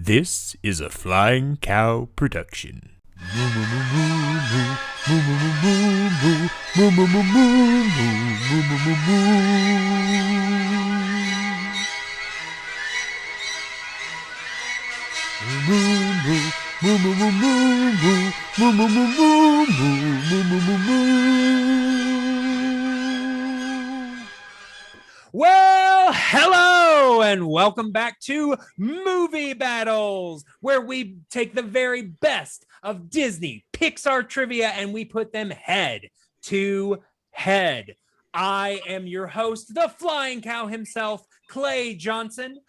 This is a Flying Cow production. Well, hello, and welcome back to Movie Battles, where we take the very best of Disney, Pixar trivia, and we put them head to head. I am your host, the Flying Cow himself, Clay Johnson,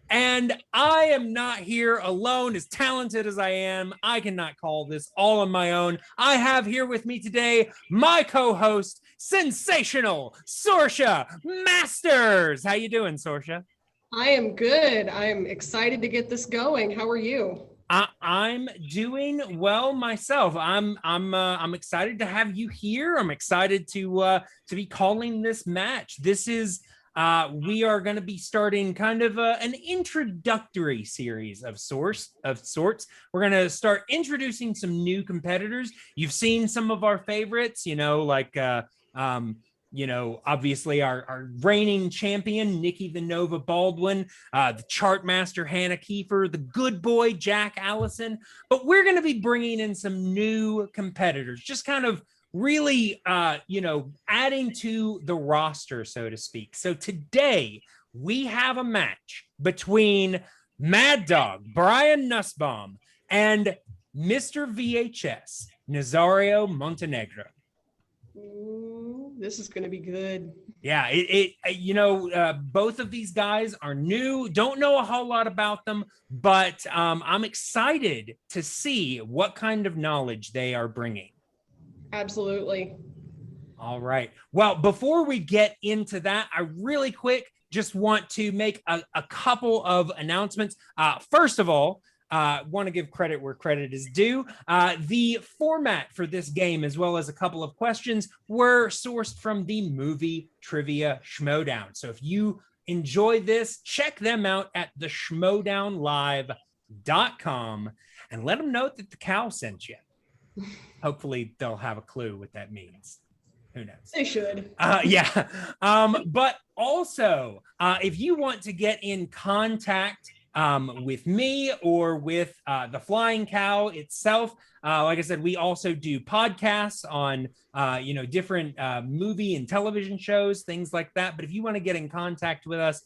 and I am not here alone. As talented as I am, I cannot call this all on my own. I have here with me today my co-host, sensational Sorsha Masters. How you doing, Sorsha? I am good. I'm excited to get this going. How are you? I'm doing well myself. I'm excited to have you here. I'm excited to be calling this match. This is we are going to be starting kind of an introductory series of sorts. We're going to start introducing some new competitors. You've seen some of our favorites, obviously our reigning champion, Nikki the Nova Baldwin, the chart master, Hannah Kiefer, the good boy, Jack Allison. But we're going to be bringing in some new competitors, just kind of really, adding to the roster, so to speak. So today we have a match between MadDog, Brian Nussbaum, and Mr. VHS, Nazario Montenegro. Ooh, this is going to be good. Yeah, both of these guys are new, don't know a whole lot about them, but I'm excited to see what kind of knowledge they are bringing. Absolutely. All right. Well, before we get into that, I really quick just want to make a couple of announcements. First of all, want to give credit where credit is due. The format for this game, as well as a couple of questions, were sourced from the Movie Trivia Schmodown. So if you enjoy this, check them out at the schmodownlive.com and let them know that the cow sent you. Hopefully they'll have a clue what that means. Who knows? They should. But also, if you want to get in contact with me or with the Flying Cow itself, like I said, we also do podcasts on different movie and television shows, things like that. But if you want to get in contact with us,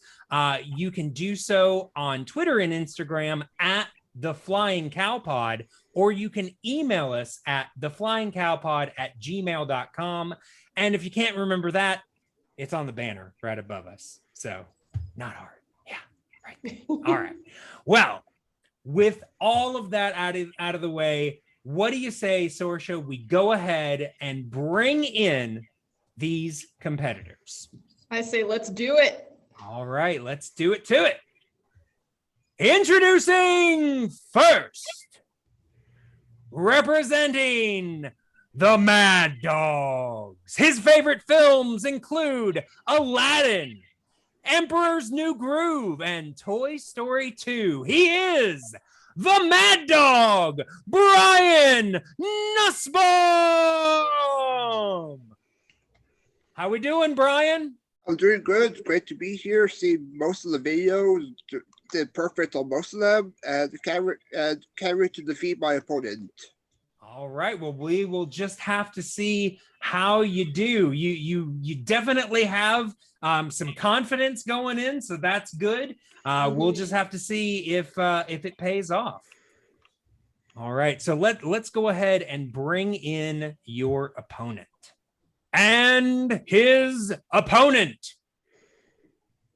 you can do so on Twitter and Instagram at the Flying Cow Pod, or you can email us at theflyingcowpod@gmail.com. And if you can't remember that, it's on the banner right above us. So not hard. Yeah, right. All right. Well, with all of that out of the way, what do you say, Sorsha? We go ahead and bring in these competitors. I say, let's do it. All right, let's do it to it. Introducing first, representing the MadDogs. His favorite films include Aladdin, Emperor's New Groove, and Toy Story 2. He is the MadDog, Brian Nussbaum. How we doing, Brian? I'm doing good. It's great to be here. See most of the videos. Did perfect on most of them, and can't wait to defeat my opponent. All right. Well, we will just have to see how you do. You definitely have some confidence going in, so that's good. We'll just have to see if it pays off. All right. So let's go ahead and bring in your opponent. And his opponent,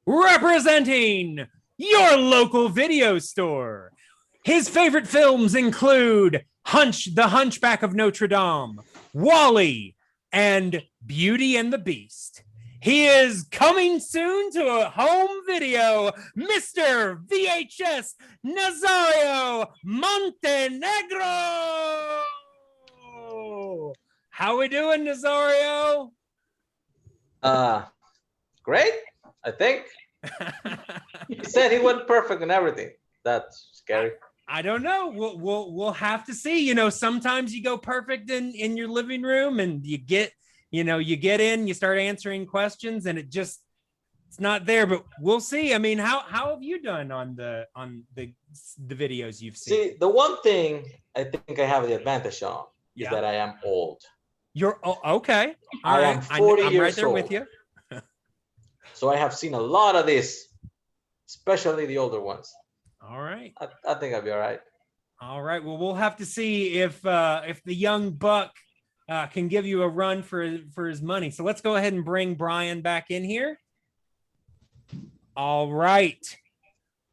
representing your local video store. His favorite films include The Hunchback of Notre Dame, WALL-E, and Beauty and the Beast. He is coming soon to a home video, Mr. VHS Nazario Montenegro. How we doing, Nazario? Great, I think. He said he wasn't perfect in everything. That's scary. I don't know. We'll have to see. You know, sometimes you go perfect in your living room, and you get in, you start answering questions, and it's not there. But we'll see. I mean, how have you done on the videos you've seen? See, the one thing I think I have the advantage on is Yeah. that I am old. You're okay. All I right. am 40 I'm years right there old. with you. So I have seen a lot of this, especially the older ones. All right. I think I'll be all right. All right. Well, we'll have to see if the young buck can give you a run for his money. So let's go ahead and bring Brian back in here. All right.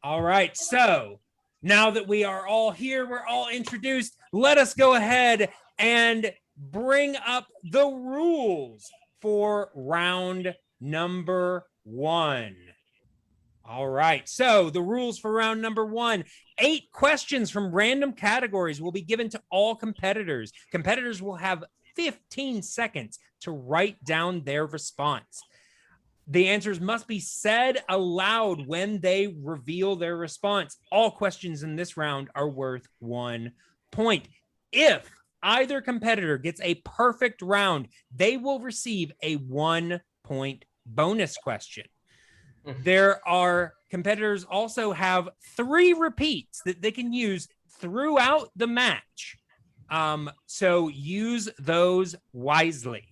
All right. So now that we are all here, we're all introduced. Let us go ahead and bring up the rules for round number 1. All right. So the rules for round number 1: 8 questions from random categories will be given to all competitors. Competitors will have 15 seconds to write down their response. The answers must be said aloud when they reveal their response. All questions in this round are worth 1 point. If either competitor gets a perfect round, they will receive a 1 point bonus question. There are competitors also have 3 repeats that they can use throughout the match. So use those wisely.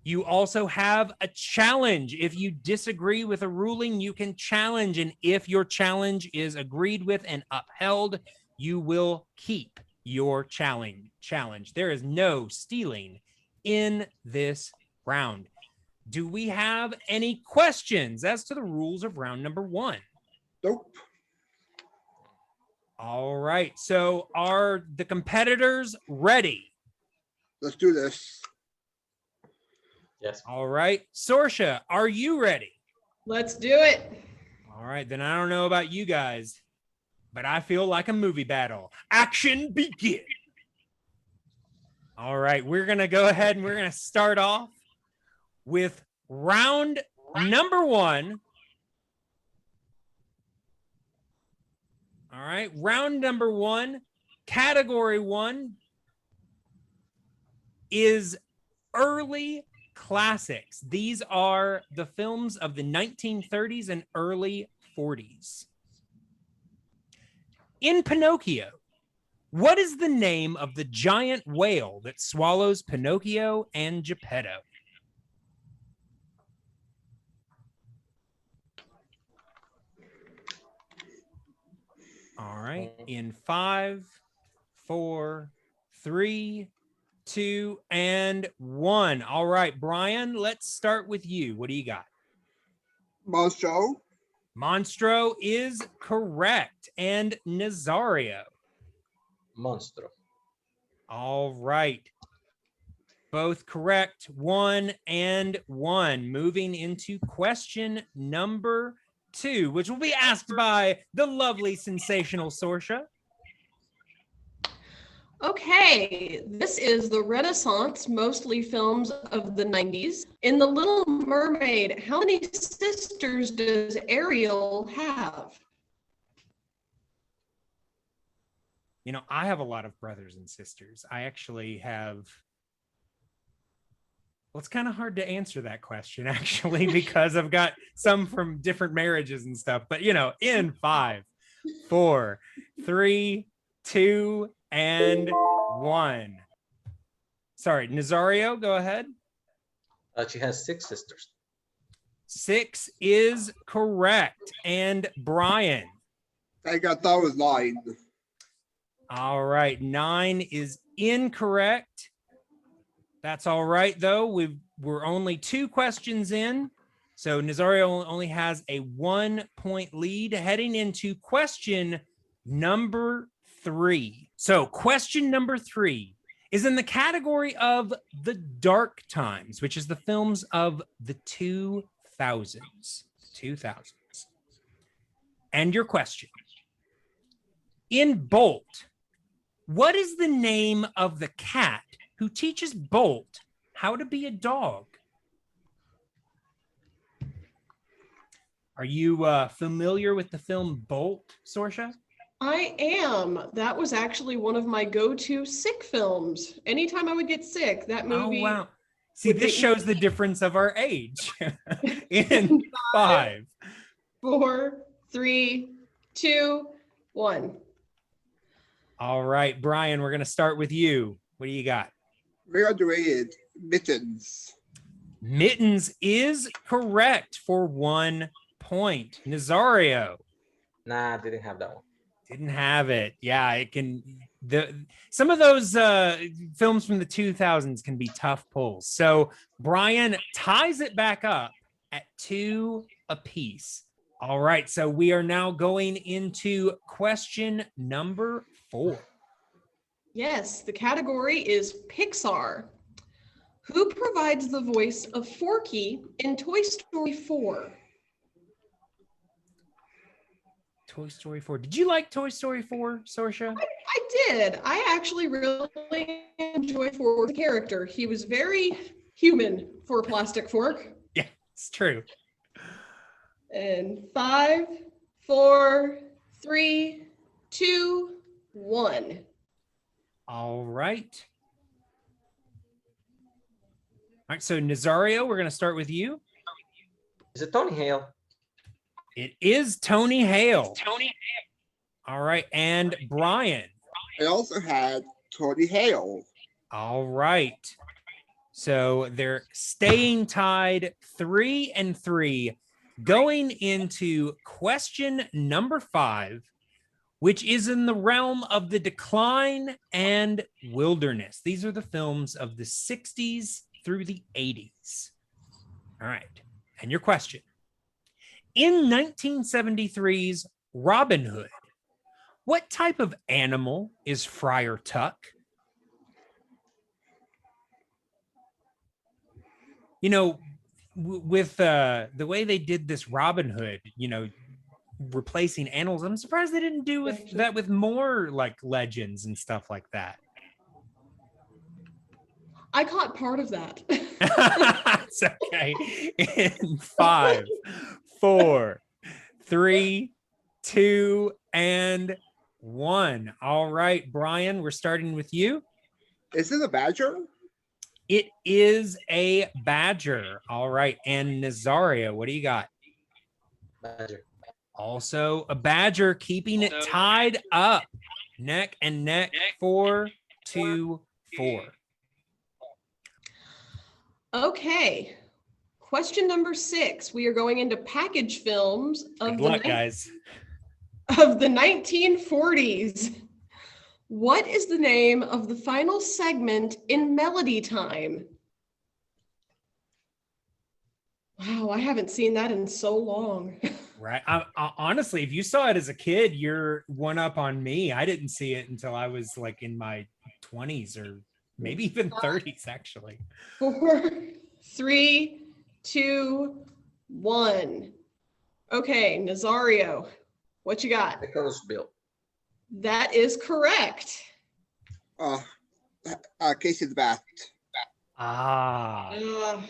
You also have a challenge. If you disagree with a ruling, you can challenge. And if your challenge is agreed with and upheld, you will keep your challenge. There is no stealing in this round. Do we have any questions as to the rules of round number 1? Nope. All right. So are the competitors ready? Let's do this. Yes. All right. Sorsha, are you ready? Let's do it. All right. Then I don't know about you guys, but I feel like a movie battle. Action begin. All right. We're going to go ahead and we're going to start off with round number 1. All right. Round number 1, category 1 is early classics. These are the films of the 1930s and early 40s. In Pinocchio, what is the name of the giant whale that swallows Pinocchio and Geppetto? All right. In 5, 4, 3, 2, and 1. All right, Brian, let's start with you. What do you got? Monstro. Monstro is correct. And Nazario. Monstro. All right. Both correct. 1 and 1. Moving into question number 2, which will be asked by the lovely, sensational Sorsha. Okay, this is the Renaissance, mostly films of the 90s. In The Little Mermaid, how many sisters does Ariel have? You know, I have a lot of brothers and sisters. I actually have... Well, it's kind of hard to answer that question, actually, because I've got some from different marriages and stuff. But, you know, in 5, 4, 3, 2, and 1. Sorry, Nazario, go ahead. She has 6 sisters. 6 is correct. And Brian. I thought it was 9. All right, 9 is incorrect. That's all right, though. We're only 2 questions in. So Nazario only has a 1 point lead heading into question number 3. So question number 3 is in the category of the dark times, which is the films of the 2000s. And your question. In Bolt, what is the name of the cat who teaches Bolt how to be a dog? Are you familiar with the film Bolt, Sorsha? I am. That was actually one of my go-to sick films. Anytime I would get sick, that Oh, movie. wow. See, would this make me- shows the difference of our age. In 5. 4, 3, 2, 1. All right, Brian, we're going to start with you. What do you got? Very underrated. Mittens. Mittens is correct for 1 point. Nazario Nah, didn't have that one. didn't have it. Yeah, it can. Some of those films from the 2000s can be tough pulls. So Brian ties it back up at 2 apiece. All right, so we are now going into question number 4. Yes, the category is Pixar. Who provides the voice of Forky in Toy Story 4? Toy Story 4. Did you like Toy Story 4, Sorsha? I did. I actually really enjoyed Fork's character. He was very human for a plastic fork. Yeah, it's true. And 5, 4, 3, 2, 1. All right. All right, so Nazario, we're going to start with you. Is it Tony Hale? It is Tony Hale. All right, and Brian. I also had Tony Hale. All right. So they're staying tied 3 and 3, going into question number 5, which is in the realm of the decline and wilderness. These are the films of the 60s through the 80s. All right. And your question. In 1973's Robin Hood, what type of animal is Friar Tuck? You know, with the way they did this Robin Hood, you know, replacing animals, I'm surprised they didn't do that with more like legends and stuff like that. I caught part of that. It's okay. In 5, 4, 3, 2, and 1. All right, Brian, we're starting with you. Is it a badger? It is a badger. All right, and Nazario, what do you got? Badger. Also a badger, keeping it tied up, neck and neck, 4, 2, 4. Okay. Question number 6. We are going into package films of Good luck, guys. Of the 1940s. What is the name of the final segment in Melody Time? Wow, I haven't seen that in so long. Right. Honestly, if you saw it as a kid, you're one up on me. I didn't see it until I was like in my 20s or maybe even 30s, actually. 4, 3, 2, 1. Okay, Nazario, what you got? Nicholas Bill. That is correct. Casey the Bat. Ah, Uh,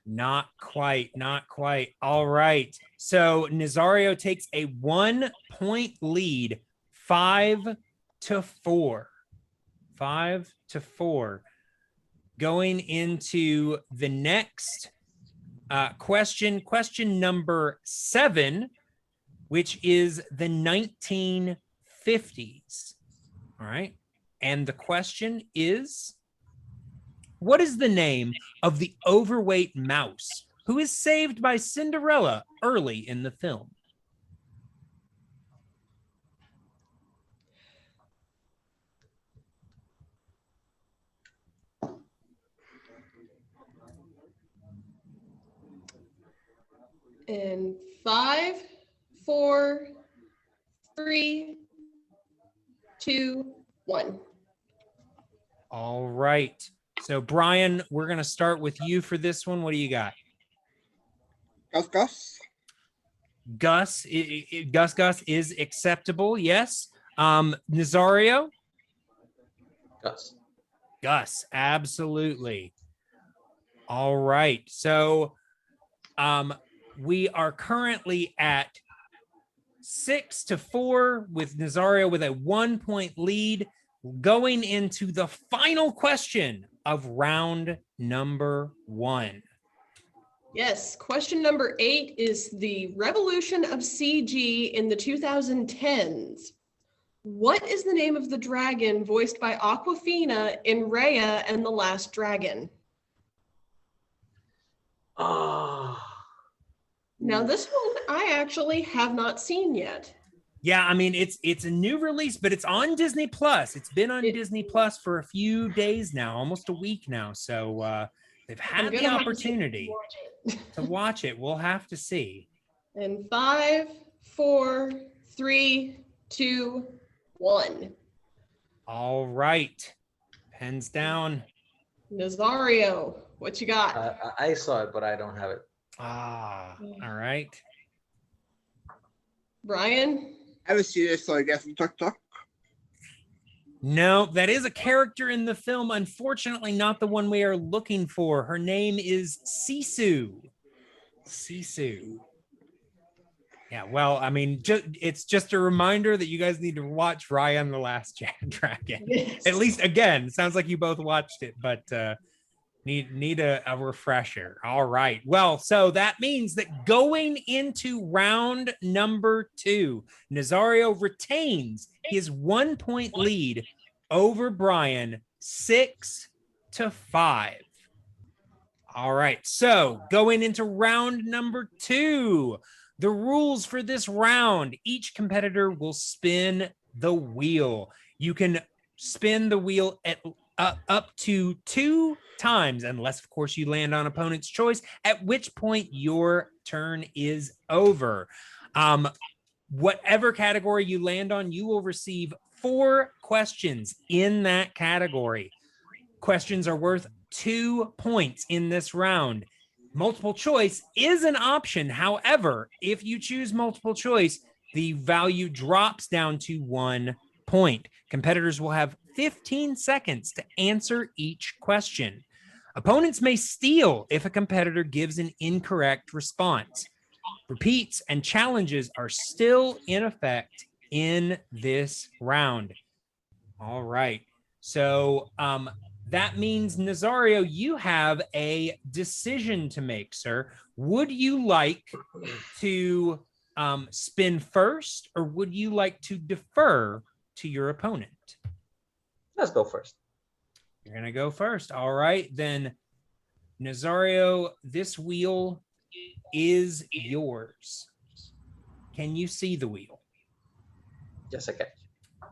not quite. Not quite. All right. So Nazario takes a 1-point lead, 5-4. 5-4. Going into the next question number 7, which is the 1950s. All right. And the question is, what is the name of the overweight mouse who is saved by Cinderella early in the film? in 5, 4, 3, 2, 1. All right. So, Brian, we're going to start with you for this one. What do you got? Gus. Gus. Gus is acceptable. Yes. Nazario. Gus. Absolutely. All right. So, we are currently at 6-4 with Nazario with a 1-point lead. Going into the final question of round number 1. Yes, question number 8 is the revolution of CG in the 2010s. What is the name of the dragon voiced by Awkwafina in Raya and the Last Dragon? Now this one I actually have not seen yet. Yeah, I mean it's a new release, but it's on Disney Plus. It's been on Disney Plus for a few days now, almost a week now. So they've had the opportunity to watch it. We'll have to see. And 5, 4, 3, 2, 1. All right. Pens down. Nazario, what you got? I saw it, but I don't have it. All right. Brian? I haven't seen it, so I guess Tuk Tuk. No, that is a character in the film. Unfortunately, not the one we are looking for. Her name is Sisu. Sisu. Yeah, well, I mean, it's just a reminder that you guys need to watch Raya and the Last Dragon. Yes. At least, again, it sounds like you both watched it, but need a refresher. All right. Well, so that means that going into round number 2, Nazario retains his 1-point lead over Brian, 6-5. All right. So going into round number 2, the rules for this round: each competitor will spin the wheel. You can spin the wheel at up to 2 times, unless, of course, you land on opponent's choice, at which point your turn is over. Whatever category you land on, you will receive 4 questions in that category. Questions are worth 2 points in this round. Multiple choice is an option. However, if you choose multiple choice, the value drops down to 1 point. Competitors will have 15 seconds to answer each question. Opponents may steal if a competitor gives an incorrect response. Repeats and challenges are still in effect in this round. All right. So that means, Nazario, you have a decision to make, sir. Would you like to spin first, or would you like to defer to your opponent? Let's go first. You're going to go first. All right. Then, Nazario, this wheel is yours. Can you see the wheel? Yes, I can.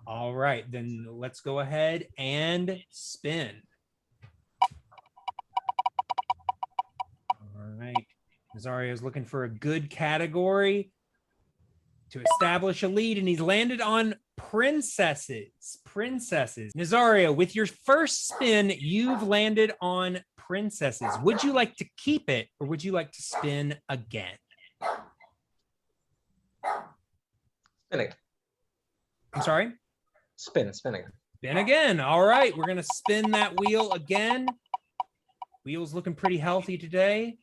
All right. Then let's go ahead and spin. All right. Nazario is looking for a good category to establish a lead, and he's landed on princesses. Princesses. Nazario, with your first spin, you've landed on princesses. Would you like to keep it, or would you like to spin again? Spin again. I'm sorry? Spin again. Spin again. All right. We're going to spin that wheel again. Wheel's looking pretty healthy today.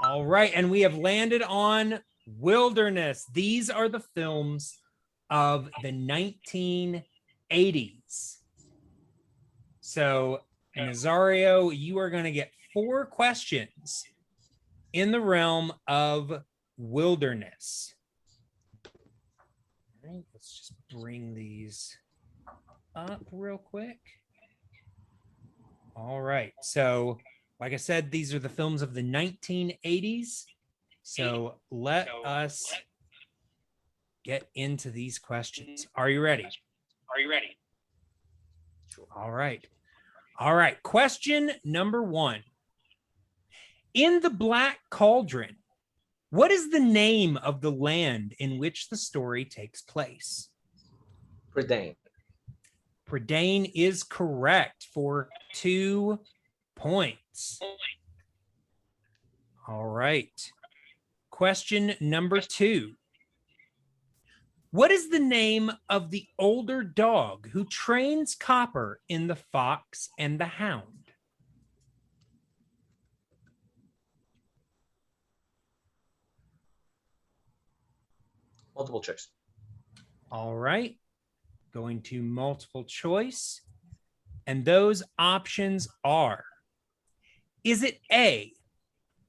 All right. And we have landed on Wilderness. These are the films of the 1980s. So, Nazario, you are going to get 4 questions in the realm of wilderness. All right, let's just bring these up real quick. All right. So, like I said, these are the films of the 1980s. So let us get into these questions. Are you ready? All right. All right. Question number 1. In the Black Cauldron, what is the name of the land in which the story takes place? Predain. Predain is correct for 2 points. All right. Question number 2. What is the name of the older dog who trains Copper in The Fox and the Hound? Multiple choice. All right. Going to multiple choice. And those options are, is it A,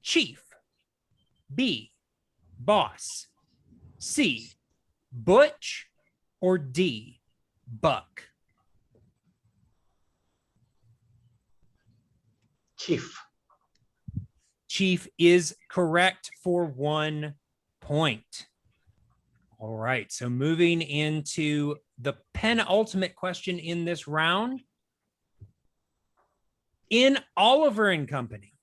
chief, B, boss, C, butch, or D, buck? Chief. Chief is correct for 1 point. All right, so moving into the penultimate question in this round. In Oliver and Company,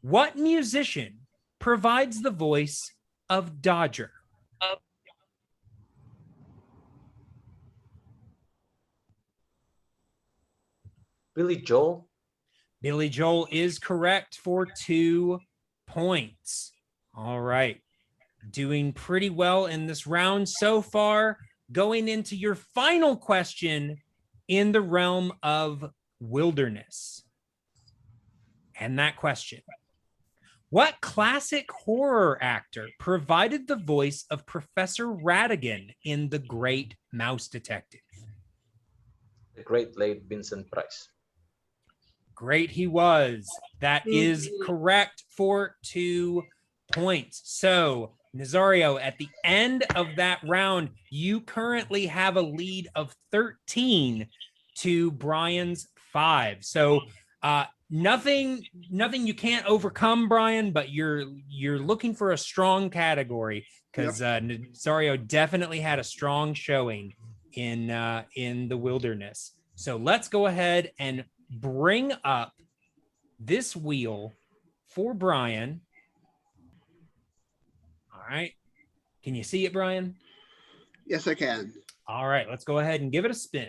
what musician provides the voice of Dodger? Billy Joel. Billy Joel is correct for 2 points. All right. Doing pretty well in this round so far. Going into your final question in the realm of wilderness. And that question: what classic horror actor provided the voice of Professor Ratigan in The Great Mouse Detective? The great late Vincent Price. Great, he was. That is correct for 2 points. So, Nazario, at the end of that round, you currently have a lead of 13 to Brian's 5. So, nothing you can't overcome, Brian, but you're looking for a strong category because Nazario definitely had a strong showing in the wilderness. So let's go ahead and bring up this wheel for Brian. All right. Can you see it, Brian? Yes, I can. All right, let's go ahead and give it a spin.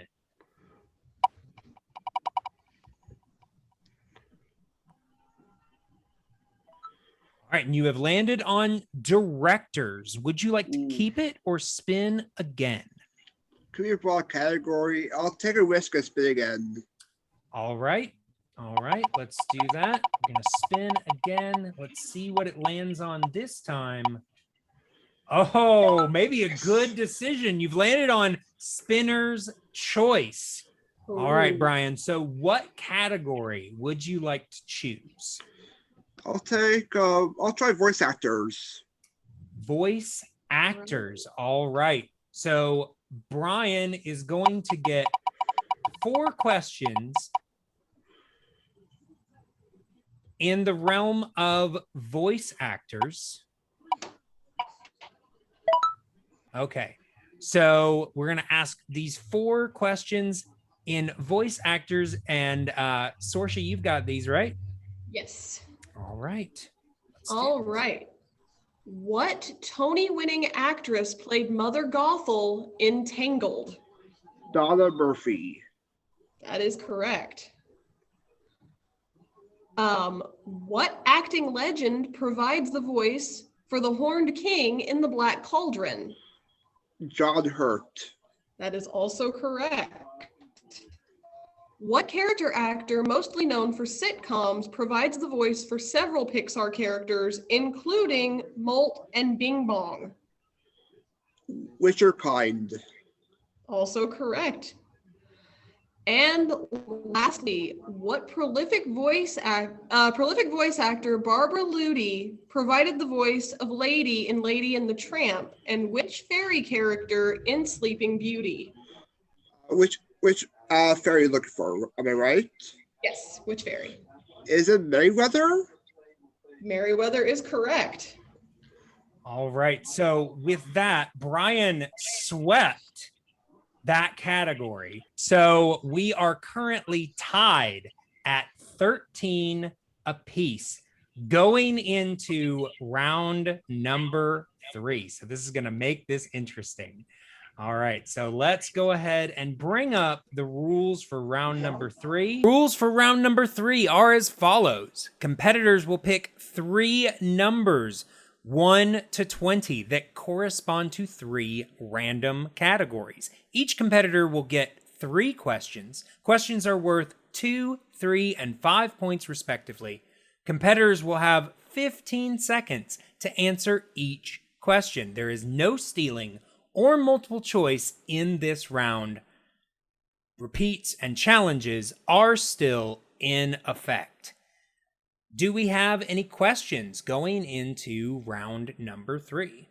All right, and you have landed on directors. Would you like to keep it or spin again? Could be a broad category. I'll take a risk and spin again. All right. All right, let's do that. We're going to spin again. Let's see what it lands on this time. Oh, maybe a good decision. You've landed on spinner's choice. Ooh. All right, Brian. So what category would you like to choose? I'll try voice actors. Voice actors. All right. So Brian is going to get 4 questions in the realm of voice actors. Okay. So we're going to ask these 4 questions in voice actors, and Sorsha, you've got these, right? Yes. All right. All right. What Tony-winning actress played Mother Gothel in Tangled? Donna Murphy. That is correct. What acting legend provides the voice for the Horned King in The Black Cauldron? John Hurt. That is also correct. What character actor, mostly known for sitcoms, provides the voice for several Pixar characters, including Molt and Bing Bong? Richard Kind. Also correct. And lastly, what prolific voice actor Barbara Ludi provided the voice of Lady in Lady and the Tramp, and which fairy character in Sleeping Beauty? Which fairy looking for? Am I right? Yes, which fairy? Is it Merryweather? Merryweather is correct. All right. So with that, Brian swept that category. So we are currently tied at 13 apiece going into round number 3. So this is going to make this interesting. All right, so let's go ahead and bring up the rules for round number 3. Rules for round number 3 are as follows. Competitors will pick 3 numbers, 1 to 20, that correspond to 3 random categories. Each competitor will get 3 questions. Questions are worth 2, 3, and 5 points respectively. Competitors will have 15 seconds to answer each question. There is no stealing or multiple choice in this round. Repeats and challenges are still in effect. Do we have any questions going into round number 3?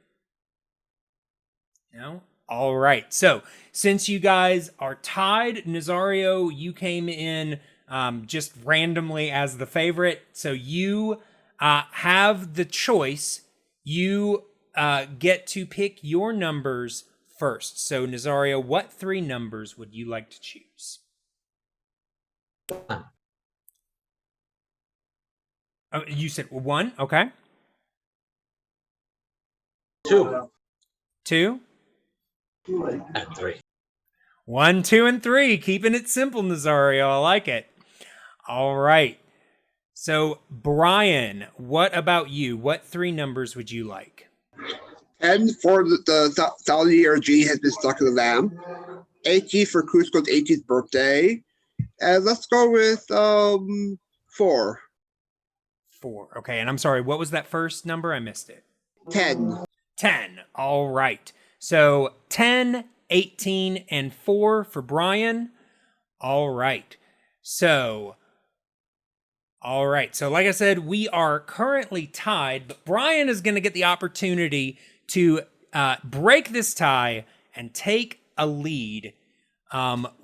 No? All right. So since you guys are tied, Nazario, you came in just randomly as the favorite. So you have the choice. You get to pick your numbers first. So Nazario, what 3 numbers would you like to choose? Oh, you said 1. Okay. 2. 2. And 3. 1, 2, and 3. Keeping it simple, Nazario. I like it. All right. So, Brian, what about you? What 3 numbers would you like? 10 for the thousand-year G has been stuck in the lamb. 18 for Cusco's 18th birthday. And let's go with 4. 4. Okay, and I'm sorry, what was that first number? I missed it. 10. 10. All right. So 10, 18, and 4 for Brian. All right. So like I said, we are currently tied, but Brian is going to get the opportunity to break this tie and take a lead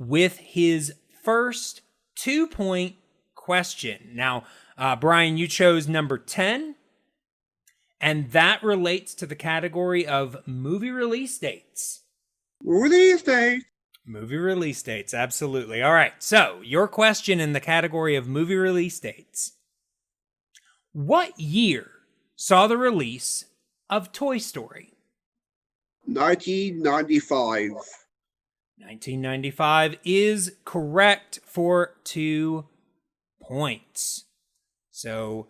with his first 2-point question. Now, Brian, you chose number 10. And that relates to the category of movie release dates. Release date. Movie release dates, absolutely. All right, so your question in the category of movie release dates. What year saw the release of Toy Story? 1995. 1995 is correct for 2 points. So,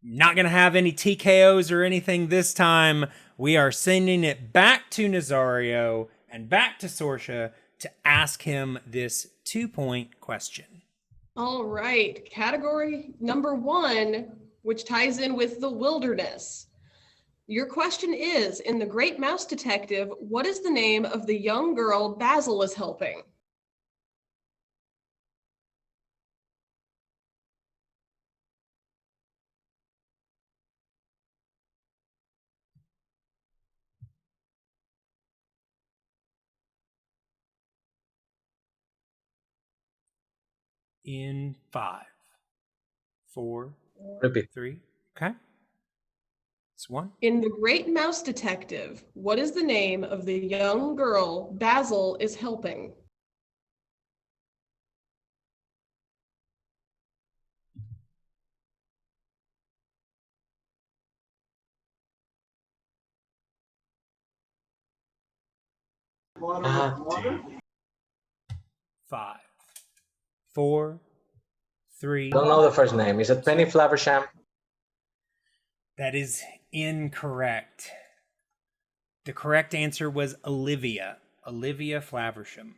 not going to have any TKOs or anything this time. We are sending it back to Nazario and back to Sorsha to ask him this 2-point question. All right. Category number 1, which ties in with the wilderness. Your question is, in The Great Mouse Detective, what is the name of the young girl Basil is helping? In 5, 4, Repeat. 3. Okay. It's 1. In The Great Mouse Detective, what is the name of the young girl Basil is helping? Damn. 5, 4, 3. Don't know the first name. Is it Penny Flaversham? That is incorrect. The correct answer was Olivia Flaversham.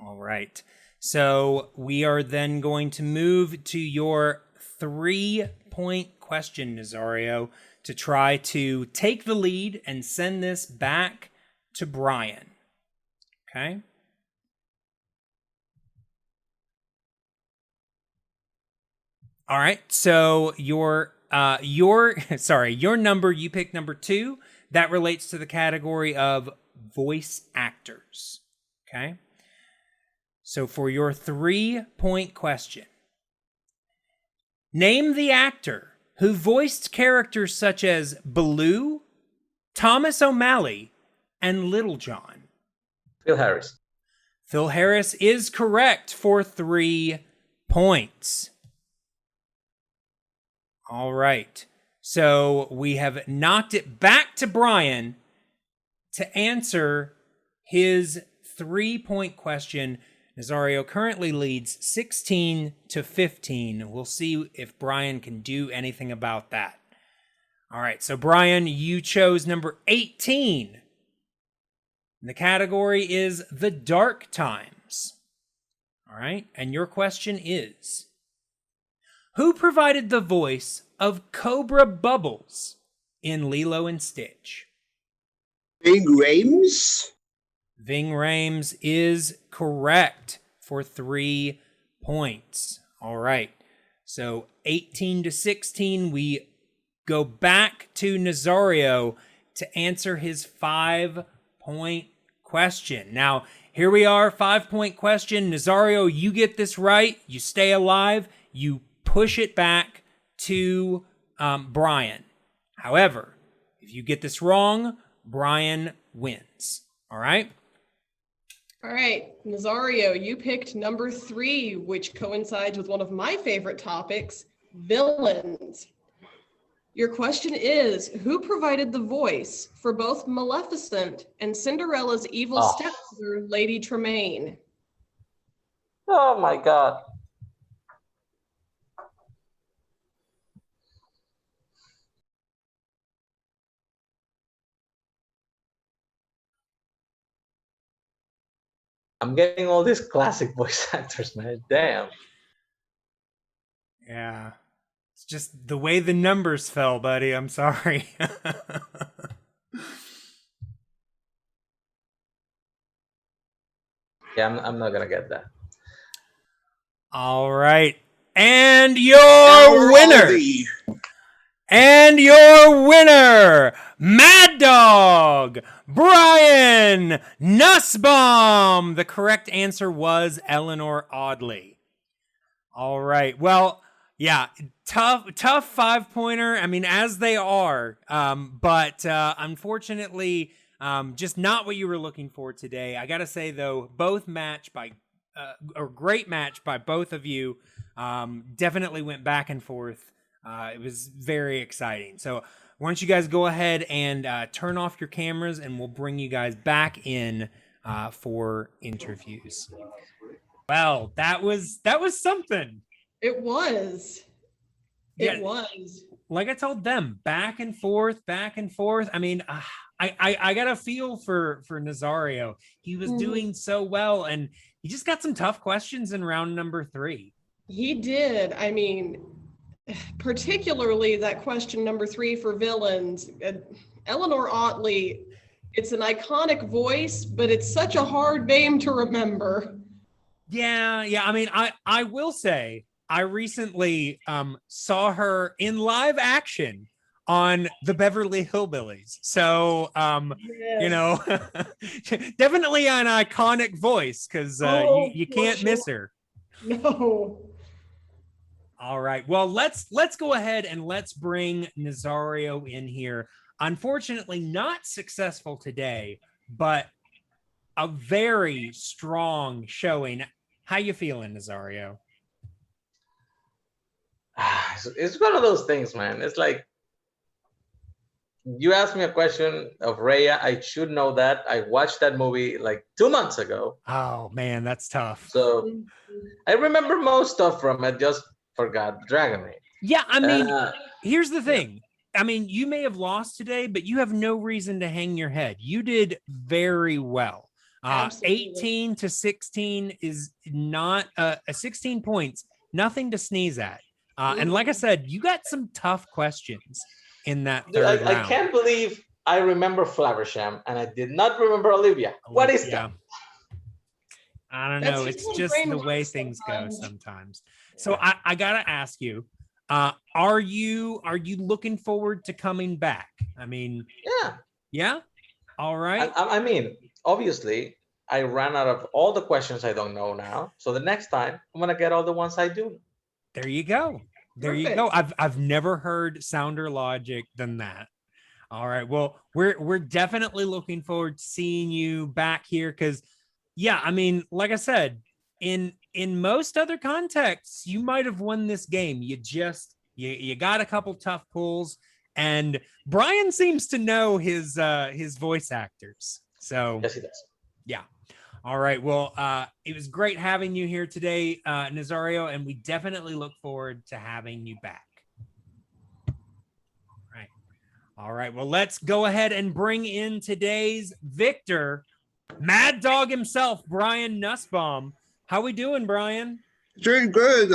All right. So we are then going to move to your 3-point question, Nazario, to try to take the lead and send this back to Brian. Okay? All right. So your number, you picked number 2. That relates to the category of voice actors. Okay? So for your 3-point question, name the actor who voiced characters such as Baloo, Thomas O'Malley, and Little John. Phil Harris. Phil Harris is correct for 3 points. All right. So we have knocked it back to Brian to answer his 3-point question. Nazario currently leads 16-15. We'll see if Brian can do anything about that. All right. So Brian, you chose number 18. The category is The Dark Times. All right. And your question is, who provided the voice of Cobra Bubbles in Lilo and Stitch? Big Rames? Ving Rhames is correct for 3 points. All right. So 18 to 16, we go back to Nazario to answer his 5-point question. Now, here we are, 5-point question. Nazario, you get this right, you stay alive, you push it back to Brian. However, if you get this wrong, Brian wins. All right? All right, Nazario, you picked number 3, which coincides with one of my favorite topics, villains. Your question is, who provided the voice for both Maleficent and Cinderella's evil stepmother, Lady Tremaine? Oh my God. I'm getting all these classic voice actors, man. Damn. Yeah. It's just the way the numbers fell, buddy. I'm sorry. Yeah, I'm not gonna get that. All right. And your winner. And your winner, MadDog, Brian Nussbaum. The correct answer was Eleanor Audley. All right. Well, yeah, tough 5-pointer. I mean, as they are, but unfortunately, just not what you were looking for today. I gotta say though, both match by a great match by both of you. Definitely went back and forth. It was very exciting. So why don't you guys go ahead and turn off your cameras, and we'll bring you guys back in for interviews. Well, that was something. It was. It Yeah, was. like I told them, back and forth, back and forth. I mean, I got a feel for Nazario. He was doing so well, and he just got some tough questions in round number 3. He did. I mean, particularly that question number 3 for villains. Eleanor Audley, it's an iconic voice, but it's such a hard name to remember. Yeah. I mean, I will say, I recently saw her in live action on the Beverly Hillbillies. So, you know, definitely an iconic voice, because you can't miss her. No. All right. Well, let's go ahead and let's bring Nazario in here. Unfortunately, not successful today, but a very strong showing. How you feeling, Nazario? It's one of those things, man. It's like, you asked me a question of Raya. I should know that. I watched that movie like 2 months ago. Oh man, that's tough. So I remember most stuff from it, just forgot Dragon Maid. Yeah, I mean, here's the thing. I mean, you may have lost today, but you have no reason to hang your head. You did very well. 18 to 16 is not a 16 points, nothing to sneeze at. And like I said, you got some tough questions in that third round. I can't believe I remember Flaversham and I did not remember Olivia. What is that? I don't know. It's just the way things go sometimes. So I gotta ask you, are you looking forward to coming back? I mean, yeah. All right. I mean, obviously, I ran out of all the questions I don't know now. So the next time, I'm gonna get all the ones I do. There you go. There you go. I've never heard sounder logic than that. All right. Well, we're definitely looking forward to seeing you back here, because yeah, I mean, like I said, in most other contexts, you might have won this game. You got a couple tough pulls, and Brian seems to know his voice actors. So yes, he does. Yeah. All right. Well, it was great having you here today, Nazario, and we definitely look forward to having you back. All right. Well, let's go ahead and bring in today's victor, MadDog himself, Brian Nussbaum. How we doing, Brian? Doing good.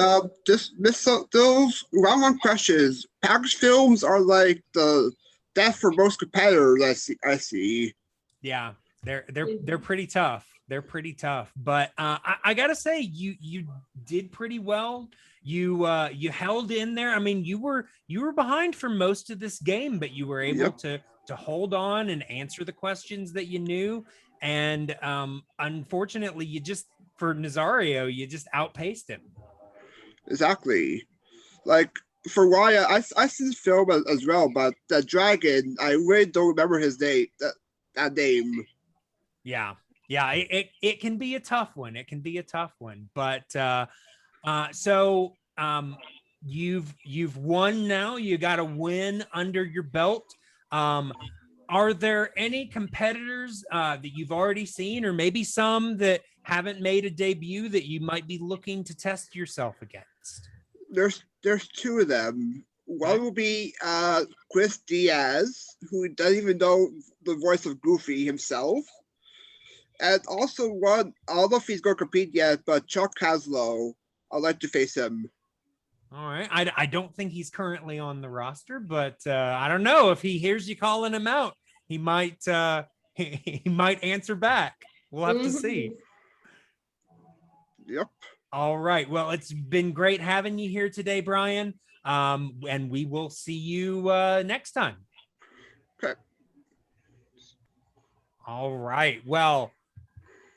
Just missed those round 1 questions. Package films are like the That's for most competitors. I see. Yeah, they're pretty tough. They're pretty tough. But I gotta say, you did pretty well. You held in there. I mean, you were behind for most of this game, but you were able Yep. to hold on and answer the questions that you knew. And unfortunately, you just for Nazario, you just outpaced him. Exactly. Like for Raya, I see the film as well, but the dragon, I really don't remember his name. That name. Yeah. Yeah, it can be a tough one. It can be a tough one. But so you've won now. You got a win under your belt. Um, are there any competitors that you've already seen, or maybe some that haven't made a debut that you might be looking to test yourself against? There's two of them. Okay. One will be Chris Diaz, who doesn't even know the voice of Goofy himself. And also one, I don't know if he's going to compete yet, but Chuck Haslow. I'd like to face him. All right. I don't think he's currently on the roster, but I don't know if he hears you calling him out. He might he might answer back. We'll have to see. Mhm. Yep. All right. Well, it's been great having you here today, Brian. And we will see you next time. Okay. All right. Well,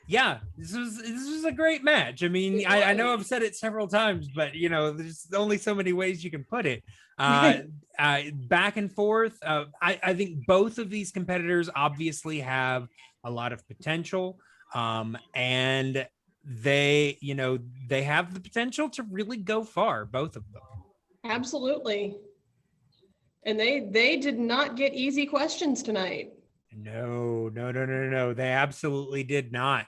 yeah, this was a great match. I mean, I know I've said it several times, but there's only so many ways you can put it. Back and forth. I think both of these competitors obviously have a lot of potential, and they have the potential to really go far. Both of them. Absolutely. And they did not get easy questions tonight. No, no, no, no, no. They absolutely did not.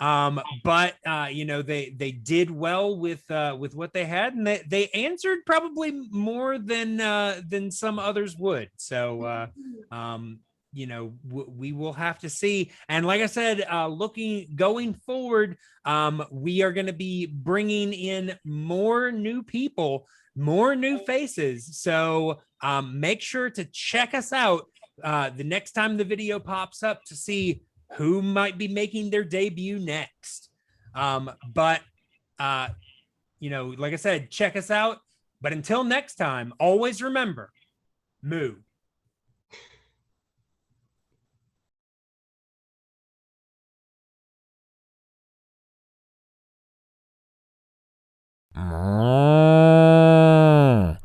But they did well with what they had, and they answered probably more than some others would. So we will have to see. And like I said, going forward, we are going to be bringing in more new people, more new faces. So make sure to check us out the next time the video pops up to see who might be making their debut next. But like I said, check us out. But until next time, always remember, moo.